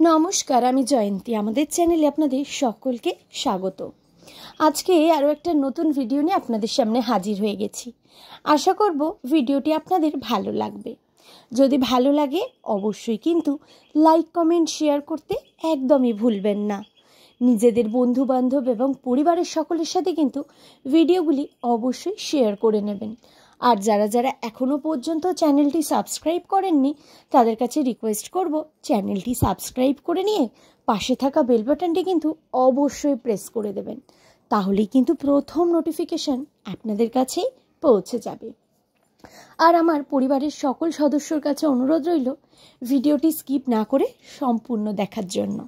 নমস্কার, আমি জয়ন্তী। আমাদের চ্যানেলে আপনাদের সকলকে স্বাগত। আজকে আরও একটা নতুন ভিডিও নিয়ে আপনাদের সামনে হাজির হয়ে গেছি। আশা করব ভিডিওটি আপনাদের ভালো লাগবে। যদি ভালো লাগে অবশ্যই কিন্তু লাইক, কমেন্ট, শেয়ার করতে একদমই ভুলবেন না। নিজেদের বন্ধুবান্ধব এবং পরিবারের সকলের সাথে কিন্তু ভিডিওগুলি অবশ্যই শেয়ার করে নেবেন। আর যারা যারা এখনও পর্যন্ত চ্যানেলটি সাবস্ক্রাইব করেননি তাদের কাছে রিকোয়েস্ট করব চ্যানেলটি সাবস্ক্রাইব করে নিয়ে পাশে থাকা বেল বাটনটি কিন্তু অবশ্যই প্রেস করে দেবেন। তাহলেই কিন্তু প্রথম নোটিফিকেশান আপনাদের কাছেই পৌঁছে যাবে। আর আমার পরিবারের সকল সদস্যর কাছে অনুরোধ রইল ভিডিওটি স্কিপ না করে সম্পূর্ণ দেখার জন্য।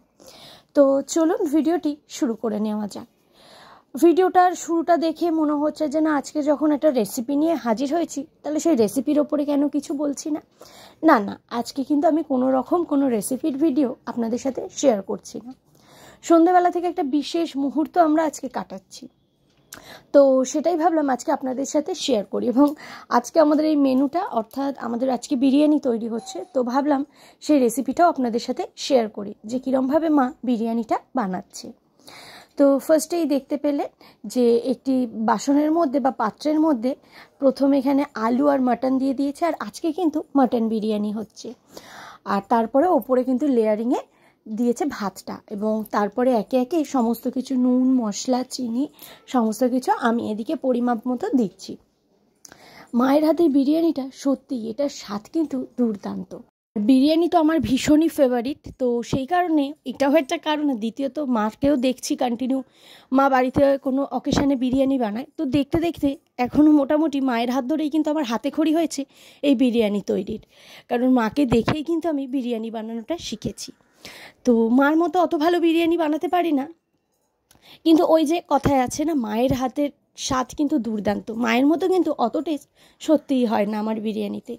তো চলুন ভিডিওটি শুরু করে নেওয়া যাক। ভিডিওটার শুরুটা দেখে মনে হচ্ছে যে না, আজকে যখন একটা রেসিপি নিয়ে হাজির হয়েছি তাহলে সেই রেসিপির ওপরে কেন কিছু বলছি না। না না, আজকে কিন্তু আমি কোনো রেসিপির ভিডিও আপনাদের সাথে শেয়ার করছি না। সন্ধ্যেবেলা থেকে একটা বিশেষ মুহূর্ত আমরা আজকে কাটাচ্ছি, তো সেটাই ভাবলাম আজকে আপনাদের সাথে শেয়ার করি। এবং আজকে আমাদের এই মেনুটা, অর্থাৎ আমাদের আজকে বিরিয়ানি তৈরি হচ্ছে, তো ভাবলাম সেই রেসিপিটাও আপনাদের সাথে শেয়ার করি যে কীরমভাবে মা বিরিয়ানিটা বানাচ্ছে। তো ফার্স্টেই দেখতে পেলে যে একটি বাসনের মধ্যে বা পাত্রের মধ্যে প্রথমে এখানে আলু আর মাটন দিয়ে দিয়েছে। আর আজকে কিন্তু মাটন বিরিয়ানি হচ্ছে। আর তারপরে ওপরে কিন্তু লেয়ারিংয়ে দিয়েছে ভাতটা, এবং তারপরে একে একে সমস্ত কিছু নুন, মশলা, চিনি সমস্ত কিছু আমি এদিকে পরিমাপ মতো দিচ্ছি। মায়ের হাতের বিরিয়ানিটা সত্যি, এটার স্বাদ কিন্তু দুর্দান্ত। বিরিয়ানি তো আমার ভীষণই ফেভারিট, তো সেই কারণে এটাও একটা কারণ। দ্বিতীয়ত মাকেও দেখছি কন্টিনিউ মা বাড়িতে কোনো অকেশানে বিরিয়ানি বানায়, তো দেখতে দেখতে এখনও মোটামুটি মায়ের হাত ধরেই কিন্তু আমার হাতে খড়ি হয়েছে এই বিরিয়ানি তৈরির। কারণ মাকে দেখেই কিন্তু আমি বিরিয়ানি বানানোটা শিখেছি। তো মার মতো অত ভালো বিরিয়ানি বানাতে পারি না, কিন্তু ওই যে কথায় আছে না, মায়ের হাতের স্বাদ কিন্তু দুর্দান্ত। মায়ের মতো কিন্তু অত টেস্ট সত্যিই হয় না আমার বিরিয়ানিতে।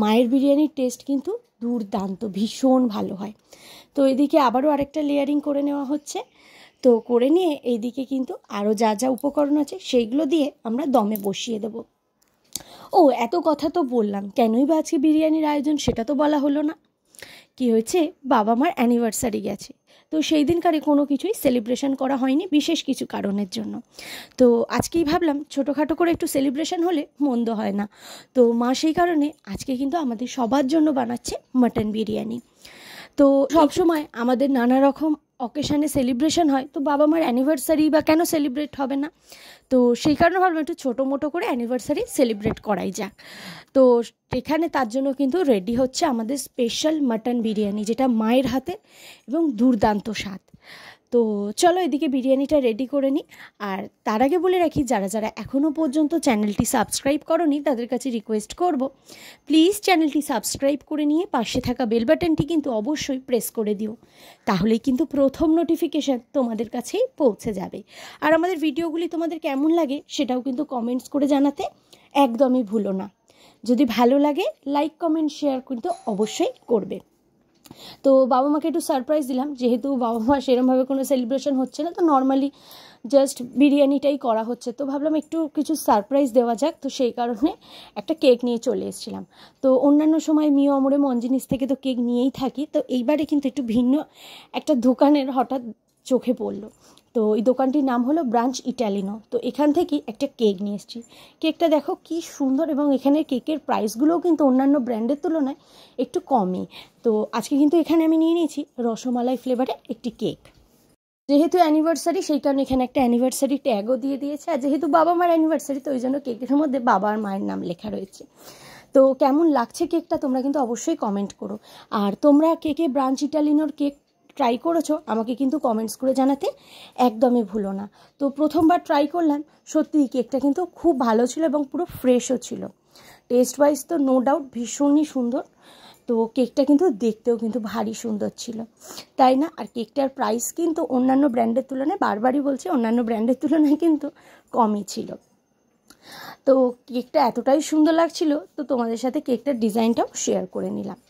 মায়ের বিরিয়ানির টেস্ট কিন্তু দুর্দান্ত, ভীষণ ভালো হয়। তো এদিকে আবারও আরেকটা লেয়ারিং করে নেওয়া হচ্ছে। তো করে নিয়ে এইদিকে কিন্তু আরও যা যা উপকরণ আছে সেইগুলো দিয়ে আমরা দমে বসিয়ে দেব। ও, এত কথা তো বললাম, কেনই বা আজকে বিরিয়ানির আয়োজন সেটা তো বলা হলো না। কি হয়েছে, বাবা মার অ্যানিভার্সারি গেছে, তো সেই দিনকারে কোনো কিছুই সেলিব্রেশন করা হয়নি বিশেষ কিছু কারণের জন্য। তো আজকেই ভাবলাম ছোটোখাটো করে একটু সেলিব্রেশন হলে মন্দ হয় না। তো মা সেই কারণে আজকে কিন্তু আমাদের সবার জন্য বানাচ্ছে মাটন বিরিয়ানি। তো সবসময় আমাদের নানা রকম অকেশানে সেলিব্রেশন হয়, তো বাবা মার অ্যানিভার্সারি বা কেন সেলিব্রেট হবে না। তো সেই কারণে ভাবলাম একটু ছোটো মোটো করে অ্যানিভার্সারি সেলিব্রেট করাই যাক। তো এখানে তার জন্য কিন্তু রেডি হচ্ছে আমাদের স্পেশাল মাটন বিরিয়ানি, যেটা মায়ের হাতে এবং দুর্দান্ত স্বাদ। তো চলো এদিকে বিরিয়ানিটা রেডি করে নিই। আর তার আগে বলে রাখি, যারা যারা এখনও পর্যন্ত চ্যানেলটি সাবস্ক্রাইব করোনি তাদের কাছে রিকোয়েস্ট করব প্লিজ চ্যানেলটি সাবস্ক্রাইব করে নিয়ে পাশে থাকা বেল বাটনটি কিন্তু অবশ্যই প্রেস করে দিও। তাহলেই কিন্তু প্রথম নোটিফিকেশান তোমাদের কাছেই পৌঁছে যাবে। আর আমাদের ভিডিওগুলি তোমাদের কেমন লাগে সেটাও কিন্তু কমেন্টস করে জানাতে একদমই ভুলো না। যদি ভালো লাগে লাইক, কমেন্ট, শেয়ার কিন্তু অবশ্যই করবে। তো বাবা মাকে একটু সারপ্রাইজ দিলাম, যেহেতু বাবা মা সেরমভাবে কোনো সেলিব্রেশন হচ্ছে না, তো নর্মালি জাস্ট বিরিয়ানিটাই করা হচ্ছে, তো ভাবলাম একটু কিছু সারপ্রাইজ দেওয়া যাক। তো সেই কারণে একটা কেক নিয়ে চলে এসেছিলাম। তো অন্যান্য সময় মিও আমরে মঞ্জিনিস থেকে তো কেক নিয়েই থাকি, তো এইবারে কিন্তু একটু ভিন্ন একটা দোকানের হঠাৎ চোখে পড়লো। তো এই দোকানটির নাম হলো ব্রাঞ্চ ইটালিনো। তো এখান থেকে একটা কেক নিয়ে এসেছি। কেকটা দেখো কি সুন্দর, এবং এখানের কেকের প্রাইসগুলোও কিন্তু অন্যান্য ব্র্যান্ডের তুলনায় একটু কমই। তো আজকে কিন্তু এখানে আমি নিয়ে নিয়েছি রসমালাই ফ্লেভারের একটি কেক। যেহেতু অ্যানিভার্সারি সেই কারণে এখানে একটা অ্যানিভার্সারি ট্যাগও দিয়ে দিয়েছে। আর যেহেতু বাবা মার অ্যানিভার্সারি, তো ওই জন্য কেকের মধ্যে বাবা আর মায়ের নাম লেখা রয়েছে। তো কেমন লাগছে কেকটা তোমরা কিন্তু অবশ্যই কমেন্ট করো। আর তোমরা কেকে ব্রাঞ্চ ইটালিনোর কেক ট্রাই করেছো আমাকে কিন্তু কমেন্টস করে জানাতে একদমই ভুলো না। তো প্রথমবার ট্রাই করলাম, সত্যি কেকটা কিন্তু খুব ভালো ছিল এবং পুরো ফ্রেশও ছিল। টেস্ট ওয়াইজ তো নো ডাউট ভীষণই সুন্দর। তো কেকটা কিন্তু দেখতেও কিন্তু ভারী সুন্দর ছিল, তাই না? আর কেকটার প্রাইস কিন্তু অন্যান্য ব্র্যান্ডের তুলনায়, বারবারই বলছি, অন্যান্য ব্র্যান্ডের তুলনায় কিন্তু কমই ছিল। তো কেকটা এতটাই সুন্দর লাগছিল, তো তোমাদের সাথে কেকটার ডিজাইনটাও শেয়ার করে নিলাম।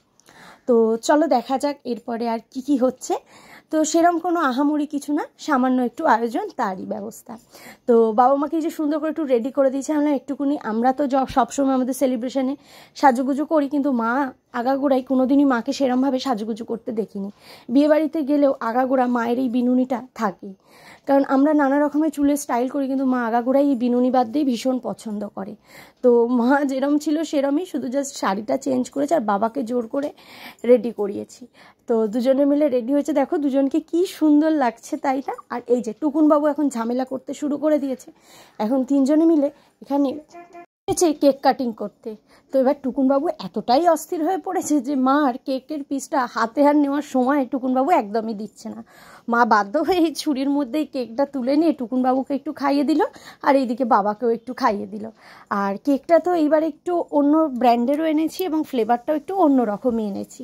তো চলো দেখা যাক এরপরে আর কি হচ্ছে। তো সেরকম কোনো আহামরি কিছু না, সামান্য একটু আয়োজন, তারই ব্যবস্থা। তো বাবা মাকে যে সুন্দর করে একটু রেডি করে দিয়েছে, আমরা একটুকুনি, আমরা তো সবসময় আমাদের সেলিব্রেশনে সাজুগুজু করি, কিন্তু মা আগাগোড়াই কোনোদিনই মাকে সেরমভাবে সাজুগুজু করতে দেখিনি। বিয়েবাড়িতে গেলেও আগাগোড়া মায়ের এই বিনুনিটা থাকেই, কারণ আমরা নানা রকমের চুলের স্টাইল করি, কিন্তু মা আগাগোড়াই এই বিনুনি বাদ দিয়ে ভীষণ পছন্দ করে। তো মা যেরম ছিল সেরমই, শুধু জাস্ট শাড়িটা চেঞ্জ করেছে আর বাবাকে জোর করে রেডি করিয়েছি। তো দুজনে মিলে রেডি হয়েছে, দেখো দুজনকে কি সুন্দর লাগছে, তাই না? আর এই যে টুকুনবাবু এখন ঝামেলা করতে শুরু করে দিয়েছে। এখন তিনজনে মিলে এখানে কেক কাটিং করতে। তো এবার টুকুনবাবু এতটাই অস্থির হয়ে পড়েছে যে মার কেকের পিসটা হাতে আর নেওয়ার সময় টুকুনবাবু একদমই দিচ্ছে না। মা বাধ্য হয়ে এই ছুরির মধ্যেই কেকটা তুলে নিয়ে টুকুনবাবুকে একটু খাইয়ে দিল, আর এইদিকে বাবাকেও একটু খাইয়ে দিল। আর কেকটা তো এইবার একটু অন্য ব্র্যান্ডেরও এনেছি এবং ফ্লেভারটাও একটু অন্য রকমই এনেছি,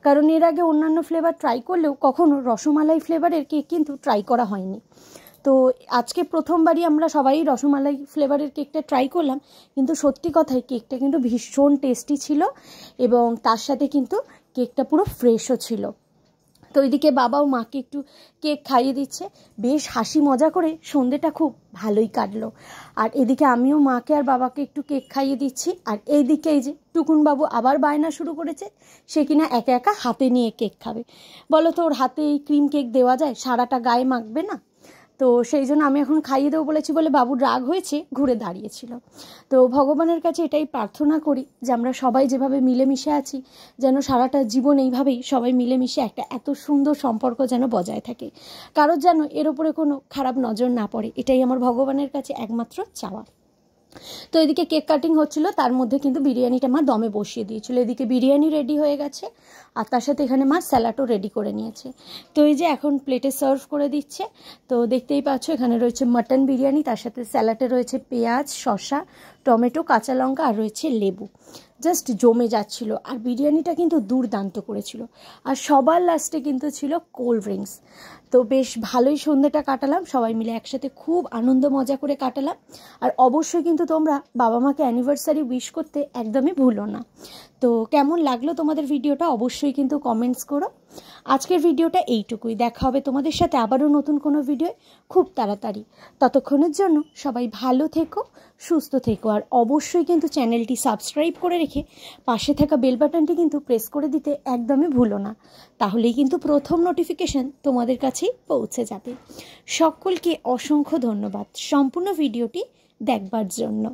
কারণ এর আগে অন্যান্য ফ্লেভার ট্রাই করলেও কখনো রসমালাই ফ্লেভারের কেক কিন্তু ট্রাই করা হয়নি। তো আজকে প্রথমবারই আমরা সবাই রসমালাই ফ্লেভারের কেকটা ট্রাই করলাম, কিন্তু সত্যি কথাই কেকটা কিন্তু ভীষণ টেস্টি ছিল এবং তার সাথে কিন্তু কেকটা পুরো ফ্রেশও ছিল। তো ওইদিকে বাবাও মাকে একটু কেক খাইয়ে দিচ্ছে, বেশ হাসি মজা করে সন্ধ্যেটা খুব ভালোই কাটলো। আর এদিকে আমিও মাকে আর বাবাকে একটু কেক খাইয়ে দিচ্ছি। আর এইদিকে এই যে টুকুনবাবু আবার বায়না শুরু করেছে, সে কিনা একা একা হাতে নিয়ে কেক খাবে। বলো তো ওর হাতে এই ক্রিম কেক দেওয়া যায়? সারাটা গায়ে মাখবে না? তো সেই জন্য আমি এখন খাইয়ে দেবো বলেছি বলে বাবুর রাগ হয়েছে, ঘুরে দাঁড়িয়েছিল। তো ভগবানের কাছে এটাই প্রার্থনা করি যে আমরা সবাই যেভাবে মিলেমিশে আছি, যেন সারাটা জীবন এইভাবেই সবাই মিলেমিশে একটা এত সুন্দর সম্পর্ক যেন বজায় থাকে, কারোর যেন এর ওপরে কোনো খারাপ নজর না পড়ে, এটাই আমার ভগবানের কাছে একমাত্র চাওয়া। তো এদিকে কেক কাটিং হচ্ছিল, তার মধ্যে কিন্তু বিরিয়ানিটা মা দমে বসিয়ে দিয়েছিল। এদিকে বিরিয়ানি রেডি হয়ে গেছে আর তার সাথে এখানে মা স্যালাডও রেডি করে নিয়েছে। তো এই যে এখন প্লেটে সার্ভ করে দিচ্ছে। তো দেখতেই পাচ্ছ এখানে রয়েছে মাটন বিরিয়ানি, তার সাথে স্যালাডে রয়েছে পেঁয়াজ, শসা, টমেটো, কাঁচা লঙ্কা আর রয়েছে লেবু। জাস্ট জমে যাচ্ছিল। আর বিরিয়ানিটা কিন্তু দুর্দান্ত করেছিল। আর সবার লাস্টে কিন্তু ছিল কোল্ড ড্রিঙ্কস। তো বেশ ভালোই সন্ধ্যেটা কাটালাম, সবাই মিলে একসাথে খুব আনন্দ মজা করে কাটালাম। আর অবশ্যই কিন্তু তোমরা বাবা মাকে অ্যানিভার্সারি উইশ করতে একদমই ভুলো না। তো কেমন লাগলো তোমাদের ভিডিওটা অবশ্যই কিন্তু কমেন্টস করো। আজকের ভিডিওটা এইটুকুই, দেখা হবে তোমাদের সাথে আবারও নতুন কোনো ভিডিও খুব তাড়াতাড়ি। ততক্ষণের জন্য সবাই ভালো থেকো, সুস্থ থেকো। আর অবশ্যই কিন্তু চ্যানেলটি সাবস্ক্রাইব করে রেখে পাশে থাকা বেল বাটনটি কিন্তু প্রেস করে দিতে একদমই ভুলো না, তাহলেই কিন্তু প্রথম নোটিফিকেশন তোমাদের কাছেই পৌঁছে যাবে। সকলকে অসংখ্য ধন্যবাদ সম্পূর্ণ ভিডিওটি দেখবার জন্য।